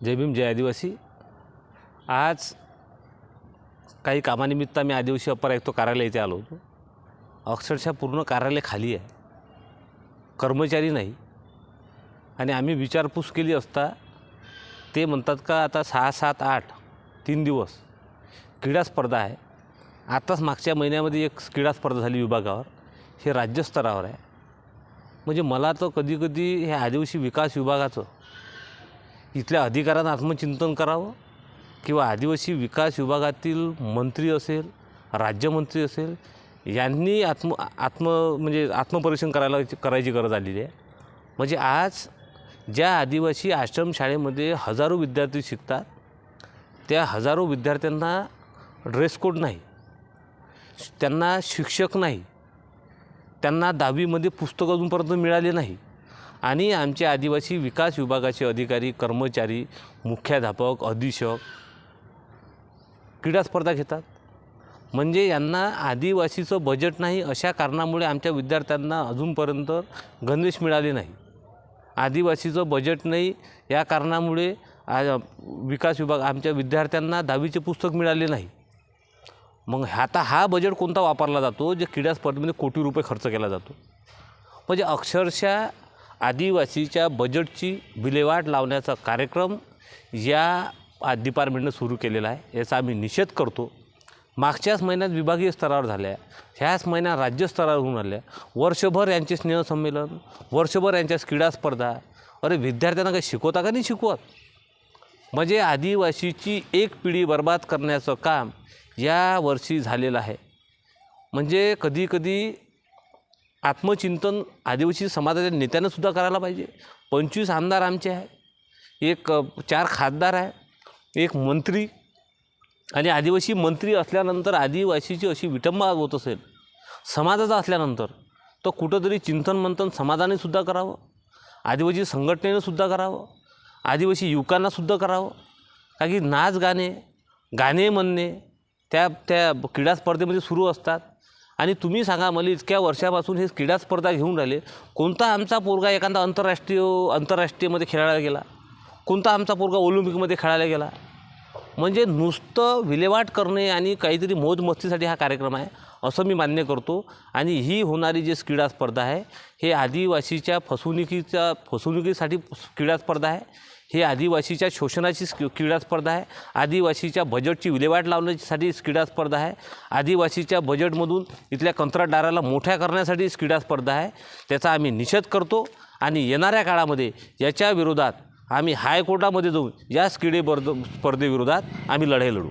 जय भीम जय आदिवासी। आज काही कामानिमित्त मी आदिवासी अप्पर आयुक्त कार्यालय इथे आलो होतो। अक्षरशः पूर्ण कार्यालय खाली आहे, कर्मचारी नाही। आणि आम्ही विचारपूस केली असता ते म्हणतात का आता 6, 7, 8 3 दिवस क्रीडा स्पर्धा आहे। आताच मागच्या महिन्यामध्ये एक क्रीडा स्पर्धा झाली विभागावर, हे राज्यस्तरावर आहे। म्हणजे मला तर कधी कधी हे आदिवासी विकास विभागाचं इथल्या अधिकाऱ्यांना आत्मचिंतन करावं किंवा आदिवासी विकास विभागातील मंत्री असेल, राज्यमंत्री असेल, यांनी आत्मपरीक्षण करायची गरज आलेली आहे। म्हणजे आज ज्या आदिवासी आश्रमशाळेमध्ये हजारो विद्यार्थी शिकतात, त्या हजारो विद्यार्थ्यांना ड्रेस कोड नाही, त्यांना शिक्षक नाही, त्यांना 10वीमध्ये पुस्तक अजूनपर्यंत मिळाले नाही। आणि आमचे आदिवासी विकास विभागाचे अधिकारी, कर्मचारी, मुख्याध्यापक, अधीक्षक क्रीडा स्पर्धा घेतात। म्हणजे यांना आदिवासीचं बजेट नाही, अशा कारणामुळे आमच्या विद्यार्थ्यांना अजूनपर्यंत गणवेश मिळाले नाही। आदिवासीचं बजेट नाही या कारणामुळे विकास विभाग आमच्या विद्यार्थ्यांना 10वीचे पुस्तक मिळाले नाही। मग आता हा बजेट कोणता वापरला जातो, जे क्रीडा स्पर्धेमध्ये कोटी रुपये खर्च केला जातो। म्हणजे अक्षरशः आदिवासीच्या बजेटची विल्हेवाट लावण्याचा कार्यक्रम या डिपार्टमेंटने सुरू केलेला आहे। याचा आम्ही निषेध करतो। मागच्याच महिन्यात विभागीय स्तरावर झाल्या, ह्याच महिन्यात राज्यस्तरावर होऊन आल्या। वर्षभर यांचे स्नेहसंमेलन, वर्षभर यांच्या क्रीडा स्पर्धा। अरे विद्यार्थ्यांना काही शिकवता का नाही शिकवत? म्हणजे आदिवासीची एक पिढी बर्बाद करण्याचं काम या वर्षी झालेलं आहे। म्हणजे कधी कधी आत्मचिंतन आदिवासी समाजाच्या नेत्यांनासुद्धा करायला पाहिजे। 25 आमदार आमचे आहे, 4 खासदार आहे, एक मंत्री, आणि आदिवासी मंत्री असल्यानंतर आदिवासीची अशी विटंबना होत असेल समाजाचा असल्यानंतर, तर कुठंतरी चिंतन मंथन समाजानेसुद्धा करावं, आदिवासी संघटनेनेसुद्धा करावं, आदिवासी युवकांनासुद्धा करावं। कारण की नाच गाणे म्हणणे त्या क्रीडा स्पर्धेमध्ये सुरू असतात। आणि तुम्ही सांगा मला, इतक्या वर्षापासून हे क्रीडा स्पर्धा घेऊन राहिले, कोणता आमचा पोरगा एखादा आंतरराष्ट्रीयमध्ये खेळायला गेला? कोणता आमचा पोरगा ऑलिम्पिकमध्ये खेळायला गेला? म्हणजे नुसतं विल्हेवाट करणे आणि काहीतरी मौजमस्तीसाठी हा कार्यक्रम आहे असं मी मान्य करतो। आणि ही होणारी जी क्रीडा स्पर्धा आहे, हे आदिवासीच्या फसवणुकीसाठी क्रीडा स्पर्धा आहे। हे आदिवासीच्या शोषणाची क्रीडा स्पर्धा आहे। आदिवासीच्या बजेटची विल्हेवाट लावण्यासाठी क्रीडा स्पर्धा आहे। आदिवासीच्या बजेटमधून इथल्या कंत्राटदाराला मोठ्या करण्यासाठी क्रीडा स्पर्धा आहे। त्याचा आम्ही निषेध करतो आणि येणाऱ्या काळामध्ये याच्या विरोधात आम्ही हायकोर्टामध्ये जाऊन या क्रीडा स्पर्धेविरोधात आम्ही लढाई लढू।